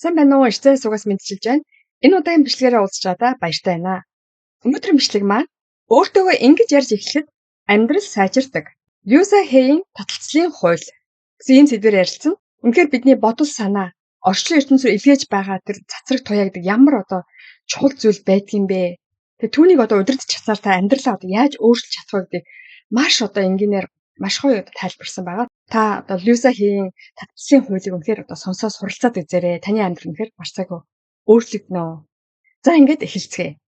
Сайн байна уу? Эртээ сугаас мэдчилж байна. Энэ удаагийн бичлэгээрээ уулзч байгаадаа баяртай байна. Өнөөдрийн бичлэг маань өөртөөгөө ингэж ярьж эхлэхэд амьдрал сайжирдаг. Люса Хэйн таталцлын хууль гэсэн энэ сэдвээр ярилцсан. Үнэхээр бидний бодол санаа, орчлон ертөнцөөр илгээж байгаа тэр цацраг туяагдаг ямар чухал зүйл байдгийм бэ? Тэгээ түүнийг удирдах чадсаар та амьдралаа яаж өөрчилж чадах вэ гэдэг маш энгийнээр маш гоё тайлбарсан байгаа. Та Люса Хэйн таталцлын хуулийг үнэхээр сонсоод суралцаад үзээрэй. Таны амьдрал үнэхээр маш сайхан өөрчлөгдөнө. За ингээд эхэлцгээе.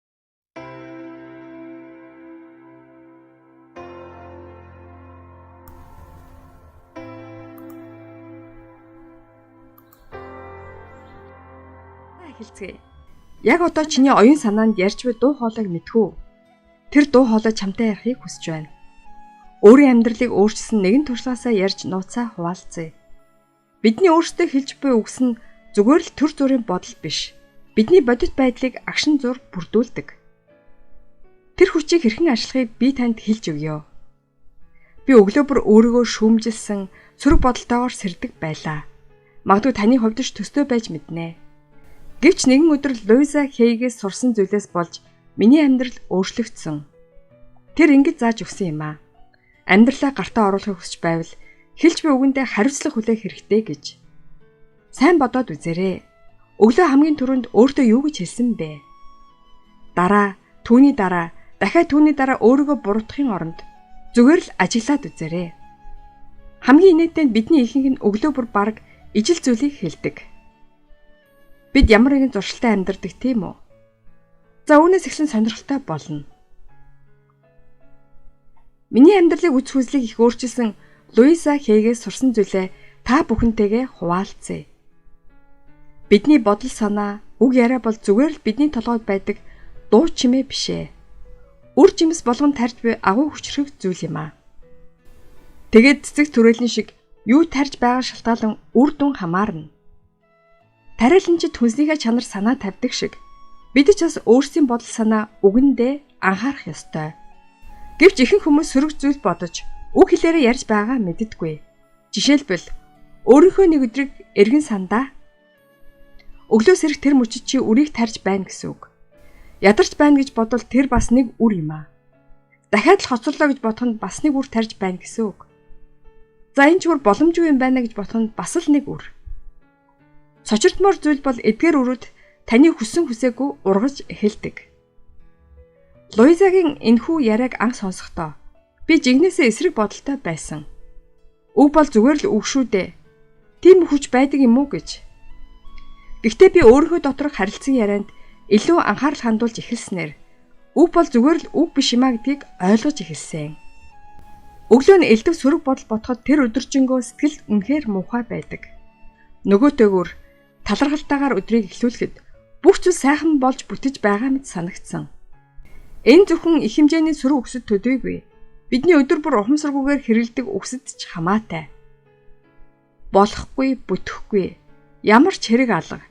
Яг чиний оюун санаанд ярьж буй дуу хоолойг мэдхүү. Тэр дуу хоолой чамтай ярихыг хүсэж байна. Өөрийн амьдралыг өөрчилсөн нэгэн туршлагаасаа ярьж нууцаа хуваалцъя. Бидний өөрсдөө хэлж буй үгс нь зүгээр л төр зүрийн бодол биш. Бидний бодит байдлыг агшин зур бүрдүүлдэг. Тэр хүчийг хэрхэн ашиглахыг би танд хэлж өгье. Би өглөө бүр өөрийгөө шүүмжилсэн сөрөг бодолтойгоор сэрдэг байлаа. Магадгүй таны хувьд ч төстэй байж мэднэ. Гэвч нэгэн өдөр Люса Хэйгээс сурсан зүйлээс болж миний амьдрал өөрчлөгдсөн. Тэр ингэж зааж өгсөн юм аа. Амьдралаа гартаа оруулахыг хүсч байвал хэлж буй үгэндээ хариуцлага хүлээх хэрэгтэй гэж. Сайн бодоод үзээрэй. Өглөө хамгийн түрүүнд өөртөө юу гэж хэлсэн бэ? Түүний дараа өөрийгөө буруутгахын оронд зүгээр л ажиглаад үзээрэй. Хамгийн инээдтэй бидний ихэнх нь өглөө бүр бараг ижил зүйлийг хэлдэг. Бид ямар нэгэн зуршилтай амьдардаг тийм үү? За үүнээс эхлэн сонирхолтой болно. Миний амьдралыг үз хүслийг их өөрчилсөн Люса Хэйгээс сурсан зүйлээ та бүхэнтэйгээ хуваалцъя. Бидний бодол санаа, үг яриа бол зүгээр л бидний толгойд байдаг дуу чимээ бишээ. Үр жимс болгон тарж буй агуу хүчрэх зүйл юм аа. Тэгээд цэцэг түрээлэн шиг юу тарж байгаа шалтгаалan үр дүн хамаарна. Тариаланчид хүнснийхээ чанар санаа тавьдаг шиг бид ч бас өөрсдийн бодол санаа үгэндээ анхаарах ёстой. Гэвч ихэнх хүмүүс сөрөг зүйл бодож үг хэлээрээ ярьж байгаа мэддэггүй. Жишээлбэл өөрийнхөө нэг өдрийг эргэн сандаа өглөөс ирэх тэр мөчид чи үрийг тарж байна гэсэн үг. Ядарч байна гэж бодвол тэр бас нэг үр юм аа. Дахиад л хоцорлоо гэж бодох нь бас нэг үр тарж байна гэсэн үг. За энэ ч үр боломжгүй юм байна гэж бодох нь бас л нэг үр. Сочирдмор зүйл бол эдгээр үрүүд таны хүссэн хүсээгүй ургаж эхэлдэг. Луизагийн энэхүү яриаг анх сонсохдоо би жигнэсээ эсрэг бодолтой байсан. Үг бол зүгээр л үг шүү дээ. Тийм хүч байдаг юм уу гэж. Гэхдээ би өөрийнхөө доторх харилцан ярианд илүү анхаарал хандуулж эхэлснээр үг бол зүгээр л үг биш юмаа гэдгийг ойлгож эхэлсэн. Өглөө нь элдв сөрөг бодол ботход тэр өдөржингөө сэтгэл үнэхээр муухай байдаг. Нөгөөтэйгүр талархалтайгаар өдрийг эхлүүлэхэд бүх зүйл сайхан болж бүтэж байгаа мэт санагдсан. Энэ зөвхөн их хэмжээний сөрөг үгсэд төдийгүй. Бидний өдөр бүр ухамсаргүйгээр хэрэлдэг үгсэд ч хамаатай. Болохгүй, бүтэхгүй, ямар ч хэрэг алга,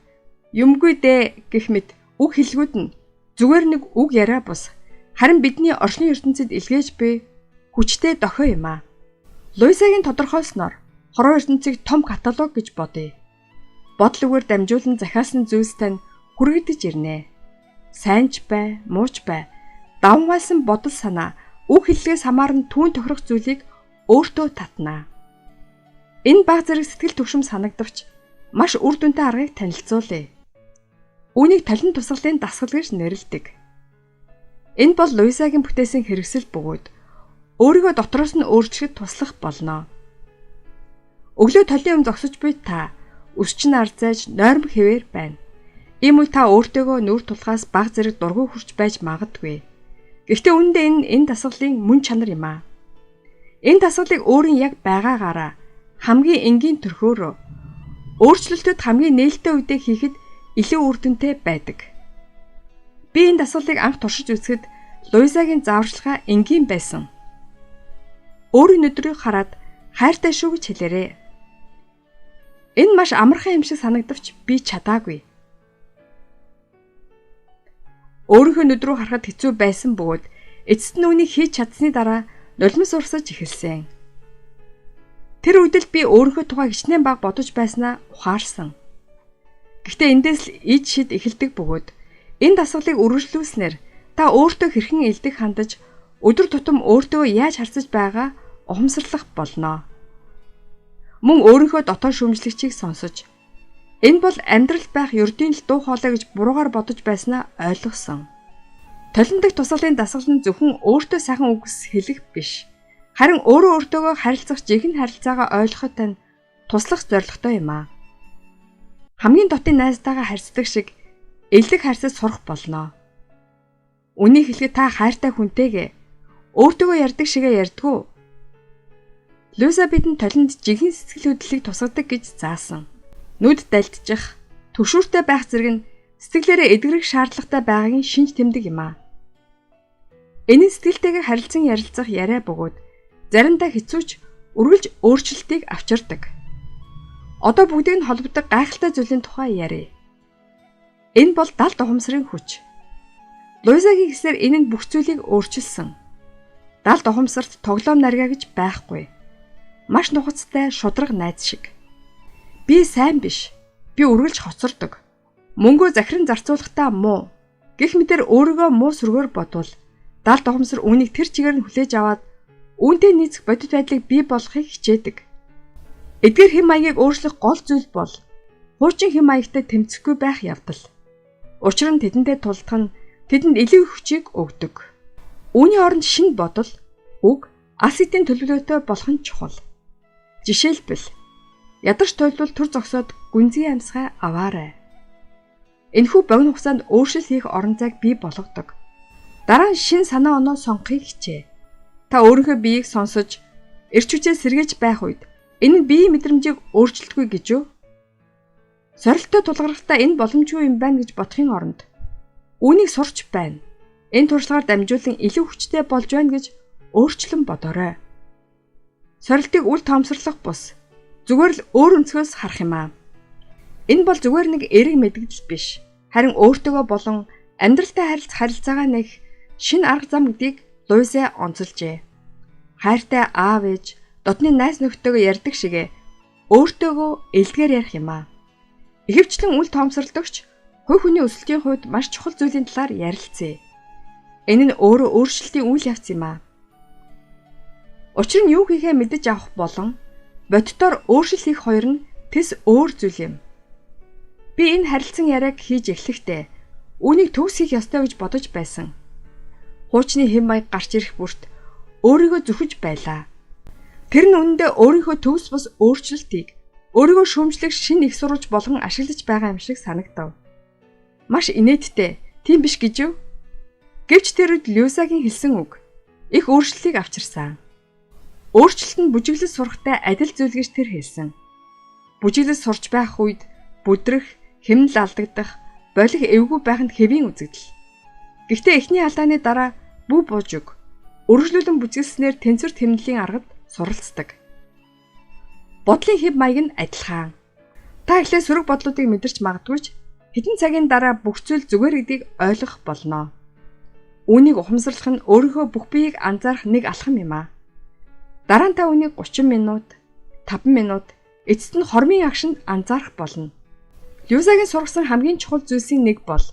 юмгүй дээ гэх мэт үг хэлгүүд нь зүгээр нэг үг яриа бус. Харин бидний орчлон ертөнцид илгээж буй хүчтэй дохио юм аа. Люисагийн тодорхойлсноор хорвоо ертөнцийг том каталог гэж бодъё. Бодлогоор дамжуулан захиалсан зүйлс тань хүрэгдэж ирнэ. Сайн ч бай, муу ч бай, давмгайлсан бодол санаа, үг хэллэгээс хамааран түүн тохирох зүйлийг өөртөө татнаа. Энэ баг зэрэг сэтгэл төвшим санагдавч маш үр дүнтэй аргыг танилцуулъя. Үүнийг талент тусгалын дасгал гэж нэрлэдэг. Энэ бол Люисагийн бүтээсэн хэрэгсэл бөгөөд өөрийгөө дотроос нь өөрчлөхөд туслах болно. Өглөө толын зогсож буй та өсчин арзайж нойрм хэвээр байна. Ийм үе та өөртөөгөө нүүр тулгаас баг зэрэг дургүй хүрч байж магадгүй. Гэхдээ үүндээ энэ дасгалын мөн чанар юм аа. Энэ дасгалыг өөрийн яг байгаагаараа хамгийн энгийн төрхөөрөө өөрчлөлтөд хамгийн нээлттэй үедээ хийхэд илүү үр дүнтэй байдаг. Би энэ дасгалыг анх туршиж үзэхэд Люисагийн зааварчилгаа энгийн байсан. Өөрийн өдрийг хараад хайртай шүү гэж хэлээрэй. Энэ маш амархан юм шиг санагдавч би чадаагүй. Өөрийнхөө нүд рүү харахад хэцүү байсан бөгөөд эцэст нь үүнийг хийж чадсны дараа нулимс урсаж эхэлсэн. Тэр үед л би өөрийнхөө тухай хичнээн бага бодож байснаа ухаарсан. Гэхдээ эндээс л ид шид эхэлдэг бөгөөд энэ дасгалыг үргэлжлүүлснээр та өөртөө хэрхэн илдэг хандаж өдөр тутам өөртөө яаж харцаж байгаа ухамсарлах болно. Мөн өөрийнхөө дотоод шүүмжлэгчийг сонсож энэ бол амьдралд байх ердийн л дуу хоолой гэж буруугаар бодож байснаа ойлгосон. Толиндог тусгалын дасгал нь зөвхөн өөртөө сайхан үгс хэлэх биш. Харин өөртөөгөө харилцах жинхэнэ харилцаагаа ойлгоход тань туслах зорилготой юм аа. Хамгийн дотын найзтайгаа харьцдаг шиг элдэх харьцаж сурах болно. Үнийг хэлэхэд та хайртай хүнтэйгээ өөртөөгөө ярьдаг шигээ ярьдгүү. Луйса бидэнд толинд жинхэнэ сэтгэл хөдлөлийг тусгадаг гэж заасан. Нүд дальдчих, төвшүүртэй байх зэрэг нь сэтгэлээрээ эдгэрэх шаардлагатай байгаагийн шинж тэмдэг юм аа. Энэ сэтгэлтэйгээ харилцан ярилцах яриа бөгөөд заримдаа хэцүүч үргэлж өөрчлөлтийг авчирдаг. Одоо бүгдийг нь холбодог гайхалтай зүйлийн тухай ярив. Энэ бол далд ухамсарын хүч. Луйсагийн хэлсээр энэ нь бүх зүйлийг өөрчилсөн. Далд ухамсарт тоглоом наргаа гэж байхгүй. Маш нухацтай шудраг найз шиг. Би сайн биш. Би үргэлж хоцордог. Мөнгөө захиран зарцуулахдаа муу. Гэх мэтэр өөрийгөө муу сүргээр бодвол далд ухамсар үүнийг тэр чигээр нь хүлээж аваад үүнтэй нийцэх бодит байдлыг бий болгохыг хичээдэг. Эдгээр хэм маягийг өөрчлөх гол зүйл бол хуучин хэм маягтай тэмцэхгүй байх явдал. Учир нь тэдэнтэй тулдах нь тэдэнд илүү их хүчийг өгдөг. Үүний оронд шинэ бодол, үг, алс эдийн төлөвлөлтөй болох нь чухал. Жишээлбэл ядарч тойлвол төр зогсоод гүнзгий амьсгаа аваарай. Энэхүү богино хугацаанд өөрчлөлт хийх орон зайг бий болгодог. Дараа нь шин санаа оноо сонгохыг хичээ. Та өөрийнхөө биеийг сонсож, эрч хүчээ сэргээж байх үед энэ нь биеийн мэдрэмжийг өөрчилдөггүй гэж юу? Сорилттой тулгархтаа энэ боломжгүй юм байна гэж бодохын оронд үүнийг сурч байна. Энэ туршлагаар дамжуулан илүү хүчтэй болж байна гэж өөрчлөн бодоорой. Сорилтыг үл тоомсорлох бус зүгээр л өөр өнцгөөс харах юм аа. Энэ бол зүгээр нэг эерэг мэдгэл биш. Харин өөртөөгөө болон амьдралтай харилцаагаа нэг шинэ арга зам гэдгийг Луйса онцолжээ. Хайртай аав ээж дотны найз нөхдөөгөө ярьдаг шигээ өөртөөгөө элдгээр ярих юм аа. Ихэвчлэн үл тоомсорлогч хувь хүний өсөлтийн хувьд маш чухал зүйлийн талаар ярилцъя. Энэ нь өөрөө өөрчлөлтийн үйл явц юм аа. Учир нь юу хийхээ мэдэж авах болон боддоор өөрчлөлт хийх хоёр нь тэс өөр зүйл юм. Би энэ харилцан яриаг хийж эхлэхдээ үүнийг төгс хийх ёстой гэж бодож байсан. Хуучны хэм маяг гарч ирэх бүрт өөрийгөө зүхэж байлаа. Тэр нь үнэндээ өөрийнхөө төгс бус өөрчлөлтийг өөрийгөө шүүмжлэх шинэ их сурвалж болгон ашиглаж байгаа юм шиг санагдав. Маш инээдтэй, тийм биш гэж юу? Гэвч тэр үед Луйсагийн хэлсэн үг их өөрчлөлтийг авчирсан. Өөрчлөлт нь бүжиглэл сурахтай адил зүйл гэж тэр хэлсэн. Бүжиглэл сурч байх үед бүдрэх, хэмнэл алдагдах, болих эвгүй байханд хэвийн үзэгдэл. Гэхдээ эхний алдааны дараа бүү буужиг, өргөжлүүлэн бүжиглснээр тэнцвэр тэмдэлийн аргад суралцдаг. Бодлын хэв маяг нь адилхан. Та эхлээ сөрөг бодлуудыг мэдэрч магадгүй ч хэдэн цагийн дараа бүх зүйл зүгээр гэдгийг ойлгох болно. Үүнийг ухамсарлах нь өөрийнхөө бүх биеийг анзаарах нэг алхам юм аа. Дараа нь та үнийг 30 минут, 5 минут, эцэст нь хормын агшинд анзаарах болно. Луйсагийн сургасан хамгийн чухал зүйлсийн нэг бол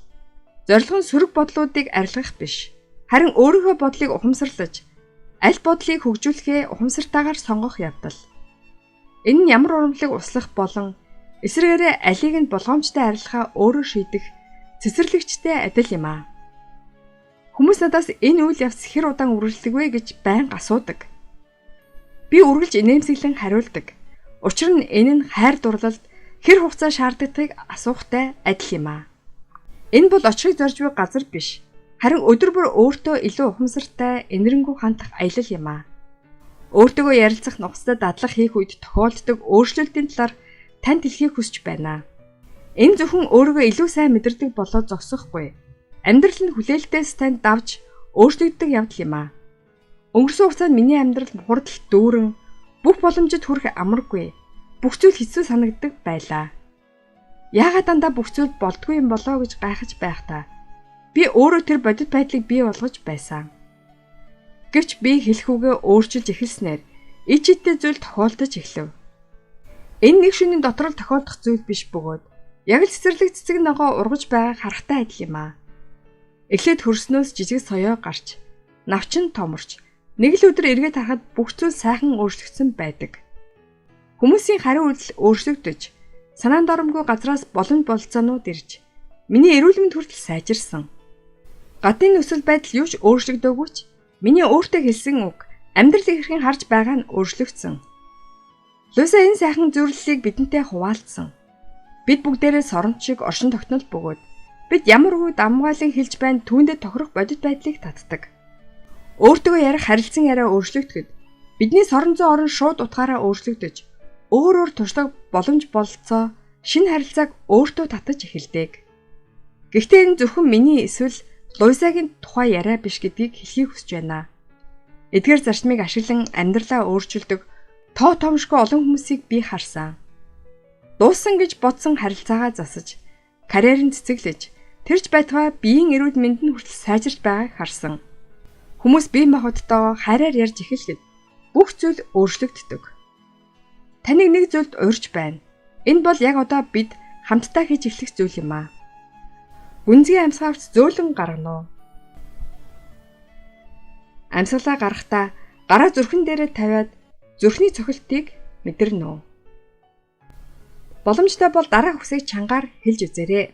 зорилго нь сөрөг бодлуудыг арилгах биш. Харин өөрийнхөө бодлыг ухамсарлаж, аль бодлыг хөгжүүлэхээ ухамсартайгаар сонгох явдал. Энэ нь ямар урамлаг услах болон эсрэгээрээ алийг нь болгоомжтой арилгахаа өөрөө шийдэх цэцэрлэгчтэй адил юм аа. Хүмүүс надаас энэ үйл явц хэр удаан үргэлжлэх вэ гэж байнга асуудаг. Би үргэлж инээмсэглэн хариулдаг. Учир нь энэ нь хайр дурлалд хэр хугацаа шаардлагыг асуухтай адил юм аа. Энэ бол очихыг зорж буй газар биш. Харин өдөр бүр өөртөө илүү ухамсартай, энэрэнгүй хандах аялал юм аа. Өөртөөгөө ярилцах, нухацтай дадлага хийх үед тохиолддог өөрчлөлтийн талаар танд хэлхийг хүсэж байна. Энэ зөвхөн өөрийгөө илүү сайн мэдэрдэг болоод зогсохгүй. Амьдрал нь хүлээлтээс танд давж өөрчлөгддөг явдал юм аа. Өнгөрсөн хугацаанд миний амьдрал хурдл дүүрэн бүх боломжид хүрэх амаргүй. Бүх зүйл хэцүү санагддаг байлаа. Яагаад дандаа бүх зүйл болдгүй юм болоо гэж гайхаж байхдаа би өөрөө тэр бодит байдлыг бий болгож байсан. Гэвч би хэлэхүүгээ өөрчилж эхэлснээр ичээдтэй зүйл тохиолдож эхлэв. Энэ нэг шөнийн дотор л тохиолдох зүйл биш бөгөөд Яг л цэцэрлэг цэцэг ногоо ургаж байгааг харахтай адил юм аа. Эхлээд хөрснөөс жижиг соёо гарч, навчин томорч, нэг л өдөр эргээд харахад бүх зүйл сайхан өөрчлөгдсөн байдаг. Хүмүүсийн хариу үйлдэл өөрчлөгдөж, санаанд оромгүй газраас боломж бололцоонууд ирж, миний эрүүл мэнд хүртэл сайжирсан. Гадны нөхцөл байдал юу ч өөрчлөгдөөгүй ч, миний өөртөө хэлсэн үг, амьдрал хэрхэн харж байгаа нь өөрчлөгдсөн. Луйса энэ сайхан зөвлөлийг бидэнтэй хуваалцсан. Бид бүгдээрээ соронч шиг оршин тогтнол бөгөөд бид ямар үед амгаалan хэлж байна түүндээ тохирох бодит байдлыг татдаг. Өөртөө ярих харилцан яриа өөрчлөгдөхөд бидний сорон зүй орон шууд утгаараа өөрчлөгдөж өөр туршлага боломж бололцоо шинэ харилцааг өөртөө татаж эхэлдэг. Гэхдээ энэ зөвхөн миний эсвэл Луйсагийн тухай яриа биш гэдгийг хэлхийг хүсэж байна. Эдгээр зарчмыг ашиглан амьдралаа өөрчилдөг тоо томшгүй олон хүмүүсийг би харсан. Дууссан гэж бодсон харилцаагаа засаж, карьерын цэцэглэж, тэрч байтугай биеийн эрүүл мэнд нь хүртэл сайжирч байгааг харсан. Хүмүүс бие махбодтойгоо харьяар ярьж эхэлгээд бүх зүйл өөрчлөгддөг. Таныг нэг зүйлд урьж байна. Энэ бол яг одоо бид хамтдаа хийж эхлэх зүйл юм аа. Гүнзгий амьсгалч зөөлөн гаргана уу? Амьсгалаа гаргахдаа гараа зүрхэн дээрээ тавиад зүрхний цохилтыг мэдэрнэ үү? Боломжтой бол дараах үгсийг чангаар хэлж үзээрэй.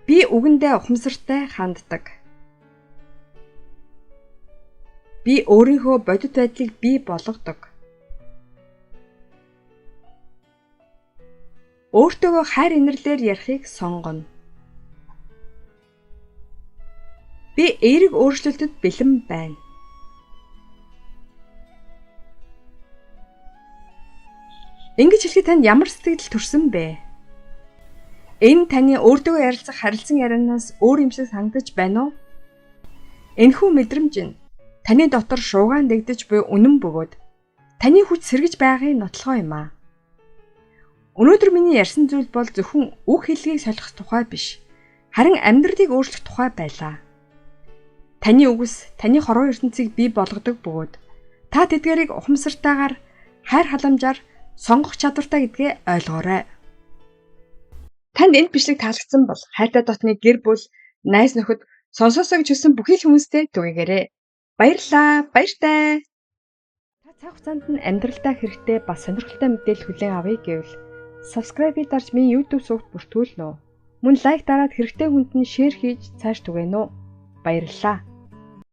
Би үгэндээ ухамсартай ханддаг. Би өөрийнхөө бодит байдлыг бий болгодог. Өөртөөгөө хайр инэрлээр ярихыг сонгоно. Би эерэг өөрчлөлтөд бэлэн байна. Ингэж хэлэхэд танд ямар сэтгэл төрсөн бэ? Энэ таны өөртөө ярилцах харилцан ярианаас өөр юм шиг санагдаж байна уу? Энэхүү мэдрэмж нь таны дотор шуугаан дэгдэж буй үнэн бөгөөд таны хүч сэргэж байгааг нотлохоо юм аа. Өнөөдөр миний ярьсан зүйл бол зөвхөн үг хэллэгийг солих тухай биш, харин амьдралыг өөрчлөх тухай байлаа. Таны үгс таны хорвоо ертөнцийг бий болгодог бөгөөд та тэдгэрийг ухамсартайгаар хайр халамжаар сонгох чадвартай гэдгээ ойлгоорой. Танд энэ бичлэг таалагдсан бол хайртай дотны гэр бүл, найз нөхөд, сонсоосоо гэж хүссэн бүхий л хүмүүстэй түгээгээрэй. Баярлалаа. Баяртай. Та цаг хугацаанд нь амьдралдаа хэрэгтэй бас сонирхолтой мэдээлэл хүлээн авъя гэвэл subscribe-ийг дарж миний YouTube сувагт бүртгүүлнэ үү? Мөн лайк дараад хэрэгтэй хүнд нь шеэр хийж цааш түгээнэ үү? Баярлалаа.